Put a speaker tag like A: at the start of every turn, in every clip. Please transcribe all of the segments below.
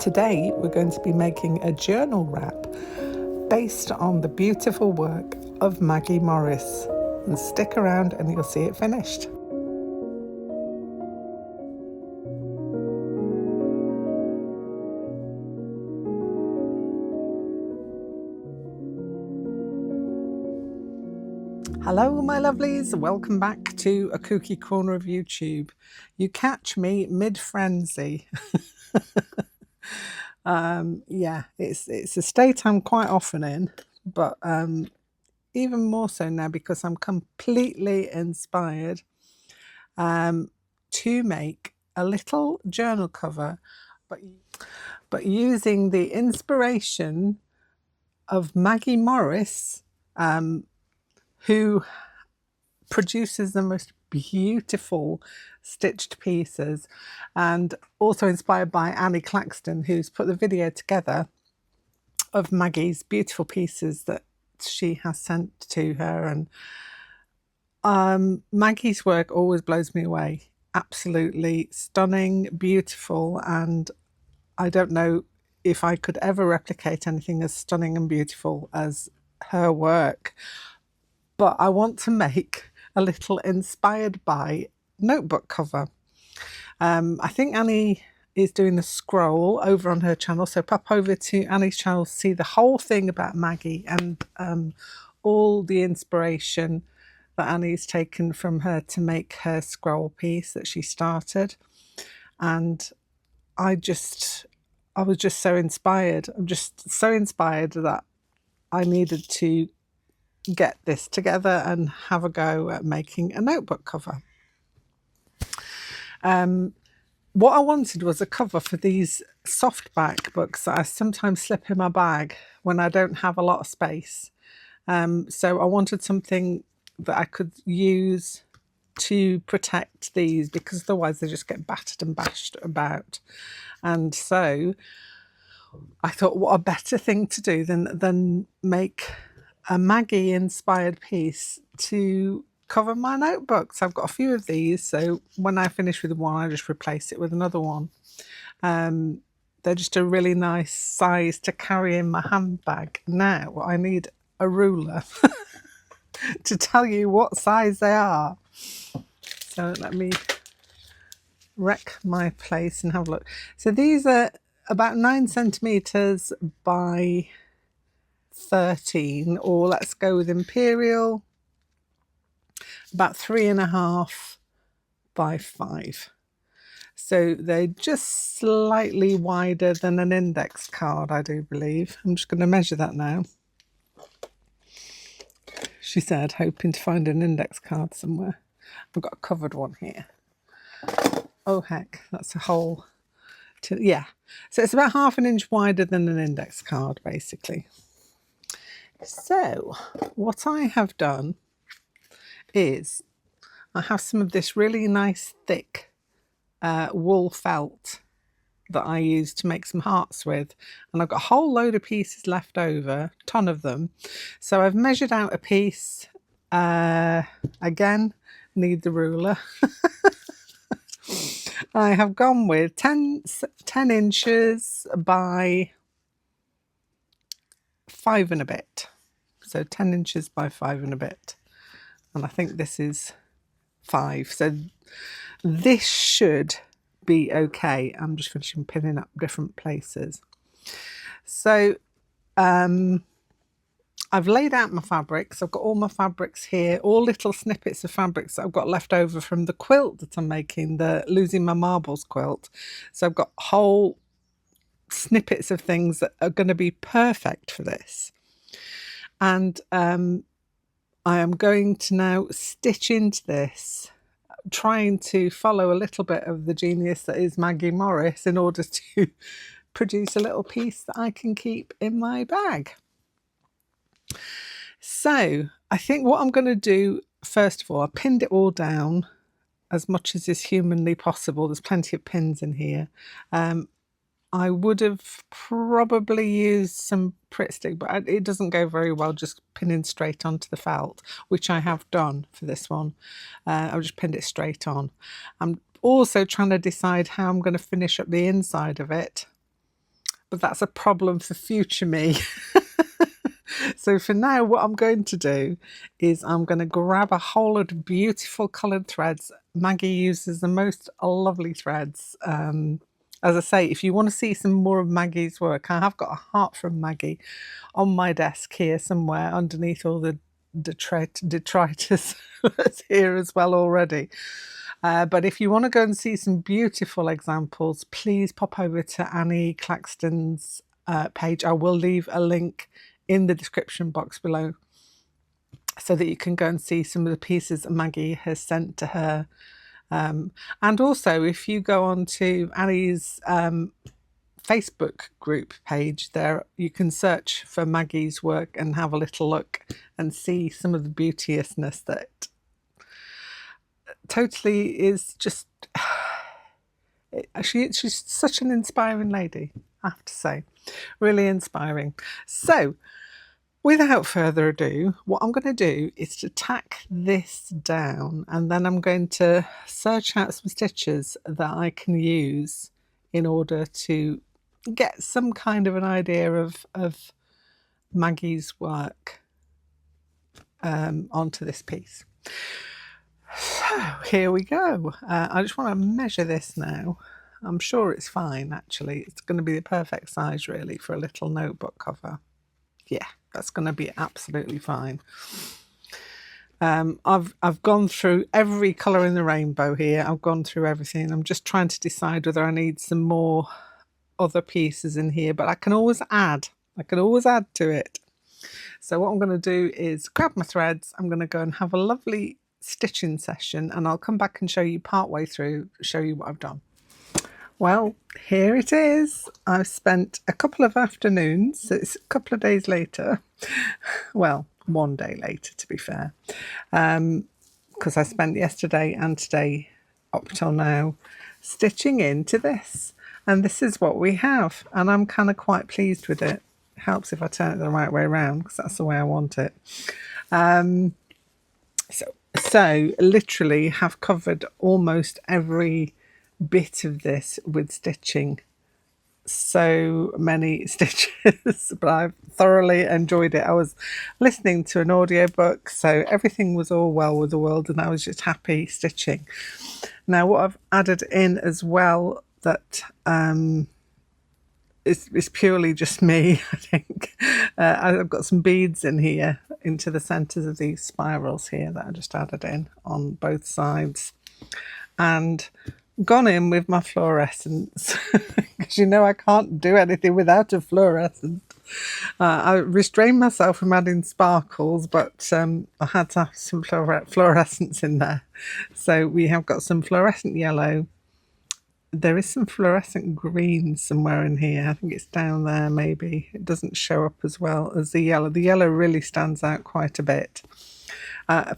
A: Today we're going to be making a journal wrap based on the beautiful work of Maggie Morris. And stick around and you'll see it finished. Hello my lovelies, welcome back to a kooky corner of YouTube. You catch me mid-frenzy. Yeah, it's a state I'm quite often in, but even more so now because I'm completely inspired to make a little journal cover, but using the inspiration of Maggie Morris, who produces the most beautiful stitched pieces, and also inspired by Annie Claxton, who's put the video together of Maggie's beautiful pieces that she has sent to her. And Maggie's work always blows me away. Absolutely stunning, beautiful, and I don't know if I could ever replicate anything as stunning and beautiful as her work. But I want to make a little inspired by notebook cover. I think Annie is doing the scroll over on her channel, so pop over to Annie's channel to see the whole thing about Maggie and all the inspiration that Annie's taken from her to make her scroll piece that she started. And I was just so inspired. I'm just so inspired that I needed to get this together and have a go at making a notebook cover. What I wanted was a cover for these softback books that I sometimes slip in my bag when I don't have a lot of space. So I wanted something that I could use to protect these, because otherwise they just get battered and bashed about. And so I thought, what a better thing to do than make a Maggie inspired piece to cover my notebooks. I've got a few of these, so when I finish with one I just replace it with another one. They're just a really nice size to carry in my handbag. Now I need a ruler to tell you what size they are. So let me wreck my place and have a look. So these are about 9 centimeters by 13, or let's go with imperial, about 3.5 by 5. So they're just slightly wider than an index card, I do believe. I'm just going to measure that now. She said, hoping to find an index card somewhere. I've got a covered one here. Oh heck, that's a whole, yeah. So it's about 1/2 inch wider than an index card, basically. So what I have done is I have some of this really nice thick wool felt that I use to make some hearts with, and I've got a whole load of pieces left over, a ton of them. So I've measured out a piece. Again, need the ruler. I have gone with 10 inches by 5 and a bit. So 10 inches by 5 and a bit. And I think this is 5. So this should be okay. I'm just finishing pinning up different places. So I've laid out my fabrics. I've got all my fabrics here, all little snippets of fabrics that I've got left over from the quilt that I'm making, the Losing My Marbles quilt. So I've got whole snippets of things that are going to be perfect for this. And I am going to now stitch into this, trying to follow a little bit of the genius that is Maggie Morris in order to produce a little piece that I can keep in my bag. So I think what I'm going to do, first of all, I pinned it all down as much as is humanly possible. There's plenty of pins in here. I would have probably used some Pritt stick, but it doesn't go very well just pinning straight onto the felt, which I have done for this one. I've just pinned it straight on. I'm also trying to decide how I'm going to finish up the inside of it. but that's a problem for future me. So for now, what I'm going to do is I'm going to grab a whole lot of beautiful coloured threads. Maggie uses the most lovely threads. As I say, if you want to see some more of Maggie's work, I have got a heart from Maggie on my desk here somewhere underneath all the detritus that's here as well already. But if you want to go and see some beautiful examples, please pop over to Annie Claxton's page. I will leave a link in the description box below so that you can go and see some of the pieces that Maggie has sent to her. And also, if you go on to Annie's Facebook group page, there you can search for Maggie's work and have a little look and see some of the beauteousness that totally is just she's such an inspiring lady, I have to say. Really inspiring. So without further ado, what I'm going to do is to tack this down, and then I'm going to search out some stitches that I can use in order to get some kind of an idea of Maggie's work onto this piece. So here we go. I just want to measure this now. I'm sure it's fine, actually. It's going to be the perfect size, really, for a little notebook cover. Yeah, that's going to be absolutely fine. I've gone through every colour in the rainbow here. I've gone through everything. I'm just trying to decide whether I need some more other pieces in here, but I can always add. I can always add to it. So what I'm going to do is grab my threads. I'm going to go and have a lovely stitching session, and I'll come back and show you part way through, show you what I've done. Well, here it is. I've spent a couple of afternoons, so it's a couple of days later. Well, one day later, to be fair, because I spent yesterday and today up till now stitching into this, and this is what we have, and I'm kind of quite pleased with it. It helps if I turn it the right way around, because that's the way I want it. So literally have covered almost every bit of this with stitching. So many stitches, but I've thoroughly enjoyed it. I was listening to an audiobook, so everything was all well with the world, and I was just happy stitching. Now, what I've added in as well that is purely just me, I think. I've got some beads in here into the centres of these spirals here that I just added in on both sides, and gone in with my fluorescents, because you know I can't do anything without a fluorescent. I restrained myself from adding sparkles, but I had to have some fluorescents in there. So we have got some fluorescent yellow. There is some fluorescent green somewhere in here. I think it's down there, maybe. It doesn't show up as well as the yellow. The yellow really stands out quite a bit.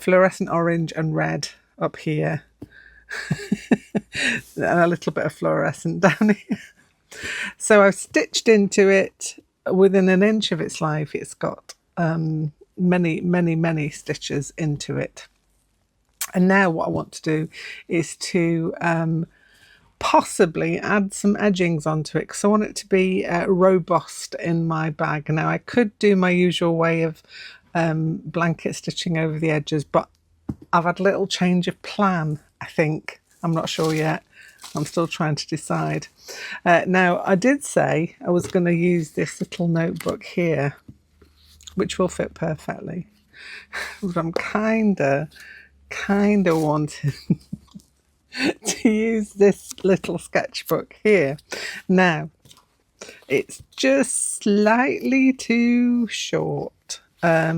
A: Fluorescent orange and red up here. And a little bit of fluorescent down here. So I've stitched into it within an inch of its life. It's got many stitches into it. And now what I want to do is to possibly add some edgings onto it, because I want it to be robust in my bag. Now I could do my usual way of blanket stitching over the edges, but I've had a little change of plan, I think. I'm not sure yet. I'm still trying to decide. Now, I did say I was going to use this little notebook here, which will fit perfectly. But I'm kind of wanting to use this little sketchbook here. Now, it's just slightly too short. I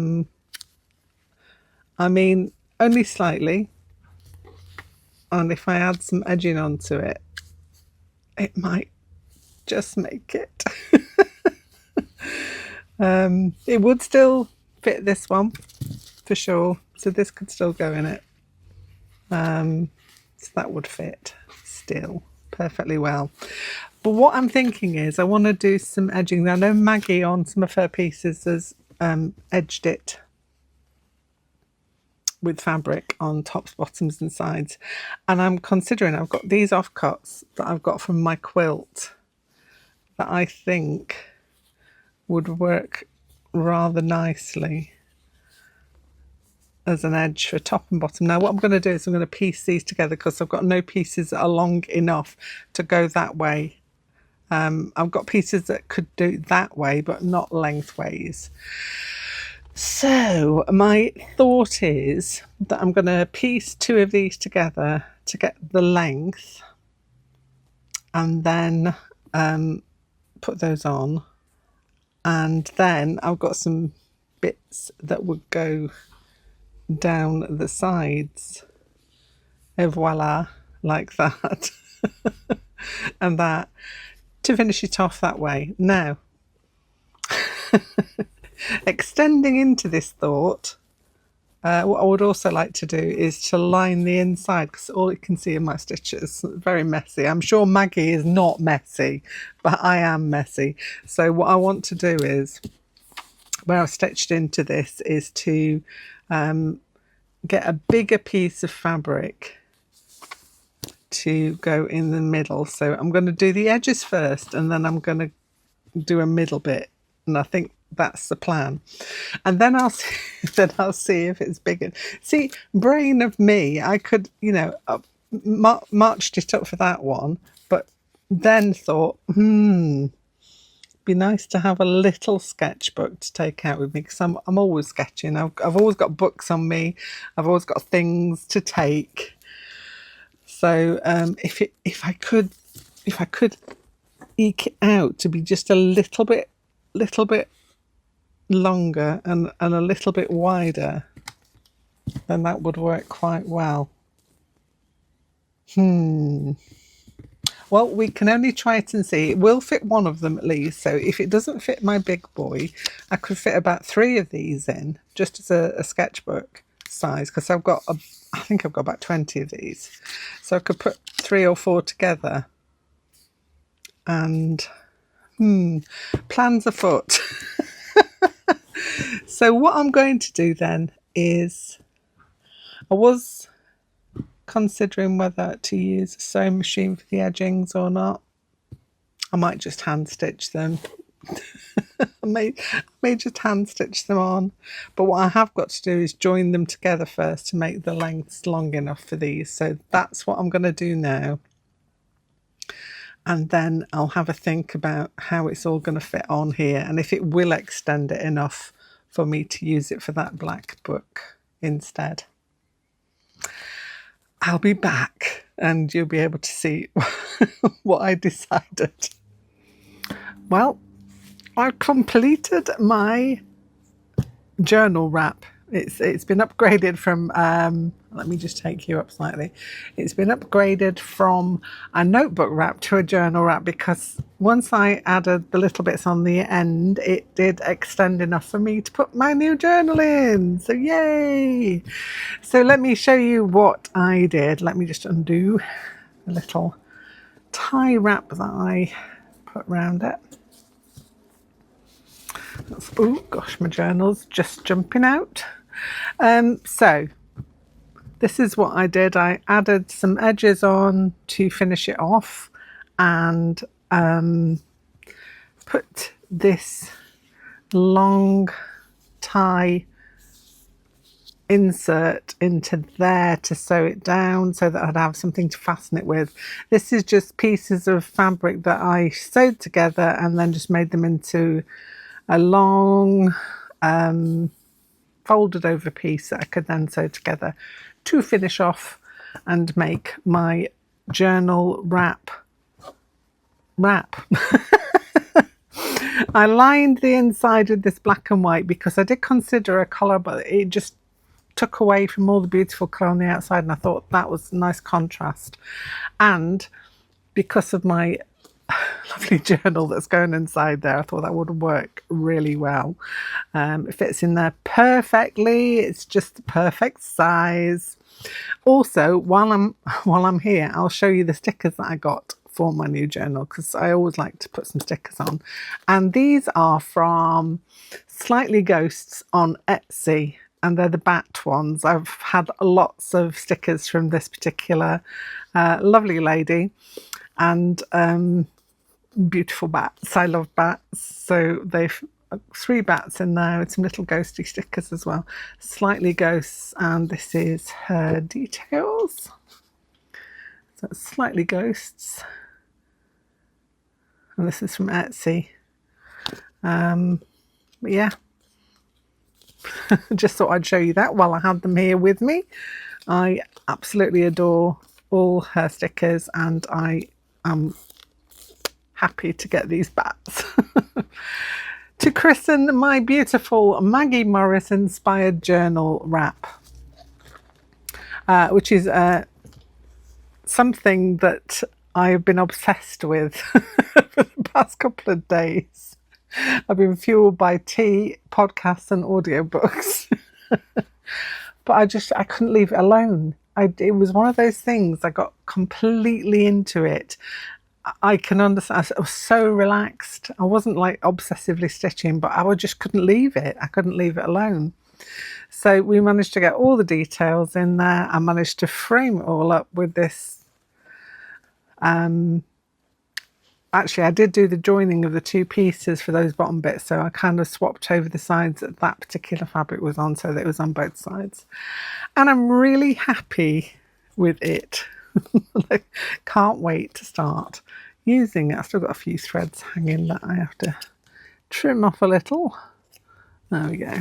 A: mean, only slightly. And if I add some edging onto it, it might just make it. It would still fit this one for sure, so this could still go in it. So that would fit still perfectly well. But what I'm thinking is I want to do some edging. I know Maggie on some of her pieces has edged it with fabric on tops, bottoms and sides, and I'm considering, I've got these offcuts that I've got from my quilt that I think would work rather nicely as an edge for top and bottom. Now what I'm going to do is I'm going to piece these together because I've got no pieces that are long enough to go that way. I've got pieces that could do that way but not lengthways. So my thought is that I'm going to piece two of these together to get the length, and then put those on, and then I've got some bits that would go down the sides, et voila, like that. And that, to finish it off that way. Now extending into this thought, what I would also like to do is to line the inside, because all you can see are my stitches. Very messy. I'm sure Maggie is not messy, but I am messy. So what I want to do is, where I've stitched into this, is to get a bigger piece of fabric to go in the middle. So I'm going to do the edges first, and then I'm going to do a middle bit, and I think that's the plan. And then I'll see if it's bigger. See, brain of me, I could, you know, marched it up for that one, but then thought, be nice to have a little sketchbook to take out with me, because I'm always sketching. I've always got books on me. I've always got things to take. So if I could eke it out to be just a little bit longer and a little bit wider, then that would work quite well. Well, we can only try it and see. It will fit one of them at least. So if it doesn't fit my big boy, I could fit about 3 of these in, just as a sketchbook size, because I think I've got about 20 of these. So I could put 3 or 4 together. And plans afoot. So what I'm going to do then is, I was considering whether to use a sewing machine for the edgings or not. I might just hand stitch them. I may just hand stitch them on, but what I have got to do is join them together first to make the lengths long enough for these. So that's what I'm going to do now, and then I'll have a think about how it's all going to fit on here, and if it will extend it enough for me to use it for that black book instead. I'll be back and you'll be able to see what I decided. Well, I've completed my journal wrap. It's been upgraded from, let me just take you up slightly. It's been upgraded from a notebook wrap to a journal wrap, because once I added the little bits on the end, it did extend enough for me to put my new journal in. So yay! So let me show you what I did. Let me just undo the little tie wrap that I put around it. Oh gosh, my journal's just jumping out. So this is what I did. I added some edges on to finish it off, and put this long tie insert into there to sew it down so that I'd have something to fasten it with. This is just pieces of fabric that I sewed together and then just made them into a long folded over piece that I could then sew together to finish off and make my journal wrap. I lined the inside with this black and white because I did consider a colour, but it just took away from all the beautiful colour on the outside, and I thought that was a nice contrast. And because of my lovely journal that's going inside there, I thought that would work really well. It fits in there perfectly. It's just the perfect size. Also, while I'm here, I'll show you the stickers that I got for my new journal, because I always like to put some stickers on, and these are from Slightly Ghosts on Etsy, and they're the bat ones. I've had lots of stickers from this particular lovely lady, and beautiful bats. I love bats. So they've 3 bats in there with some little ghosty stickers as well. Slightly ghosts, and this is her details. So it's slightly ghosts. And this is from Etsy. But yeah, just thought I'd show you that while I had them here with me. I absolutely adore all her stickers, and I am happy to get these bats. To christen my beautiful Maggie Morris inspired journal wrap, which is something that I've been obsessed with for the past couple of days. I've been fueled by tea, podcasts and audiobooks. But I couldn't leave it alone. It was one of those things, I got completely into it. I can understand, I was so relaxed. I wasn't like obsessively stitching, but I just couldn't leave it. I couldn't leave it alone. So we managed to get all the details in there. I managed to frame it all up with this. Actually, I did do the joining of the 2 pieces for those bottom bits, so I kind of swapped over the sides that that particular fabric was on, so that it was on both sides. And I'm really happy with it. Can't wait to start using it. I've still got a few threads hanging that I have to trim off a little. There we go.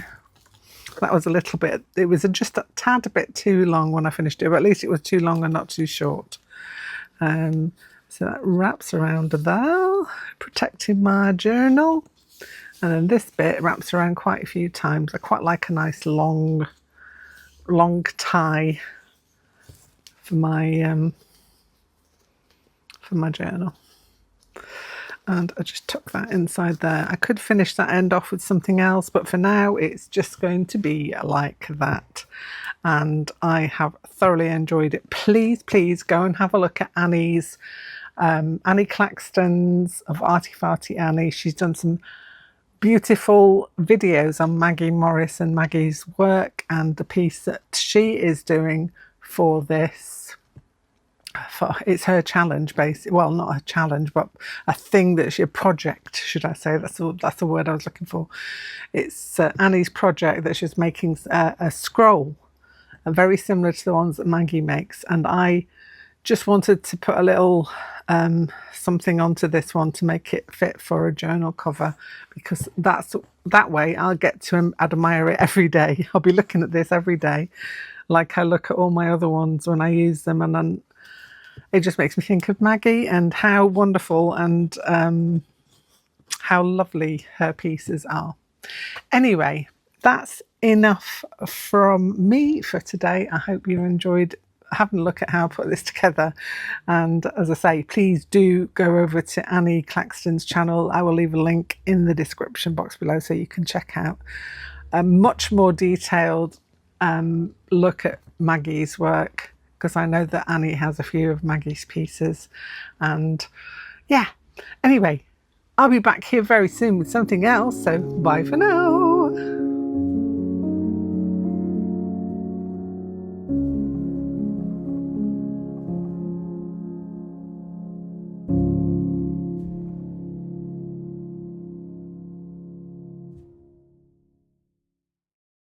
A: That was a little bit, it was just a tad bit too long when I finished it, but at least it was too long and not too short. So that wraps around there, protecting my journal. And then this bit wraps around quite a few times. I quite like a nice long tie for my journal. And I just tuck that inside there. I could finish that end off with something else, but for now it's just going to be like that. And I have thoroughly enjoyed it. Please go and have a look at Annie's, Annie Claxton's of Arty Farty Annie. She's done some beautiful videos on Maggie Morris and Maggie's work, and the piece that she is doing for this, it's her challenge basically. Well, not a challenge, but a thing that a project, should I say. That's the word I was looking for. It's Annie's project that she's making a scroll, very similar to the ones that Maggie makes, and I just wanted to put a little something onto this one to make it fit for a journal cover, because that way I'll get to admire it every day. I'll be looking at this every day like I look at all my other ones when I use them, and then it just makes me think of Maggie and how wonderful and how lovely her pieces are. Anyway, that's enough from me for today. I hope you enjoyed having a look at how I put this together, and as I say, please do go over to Annie Claxton's channel. I will leave a link in the description box below so you can check out a much more detailed look at Maggie's work, because I know that Annie has a few of Maggie's pieces. And yeah, anyway, I'll be back here very soon with something else, so bye for now.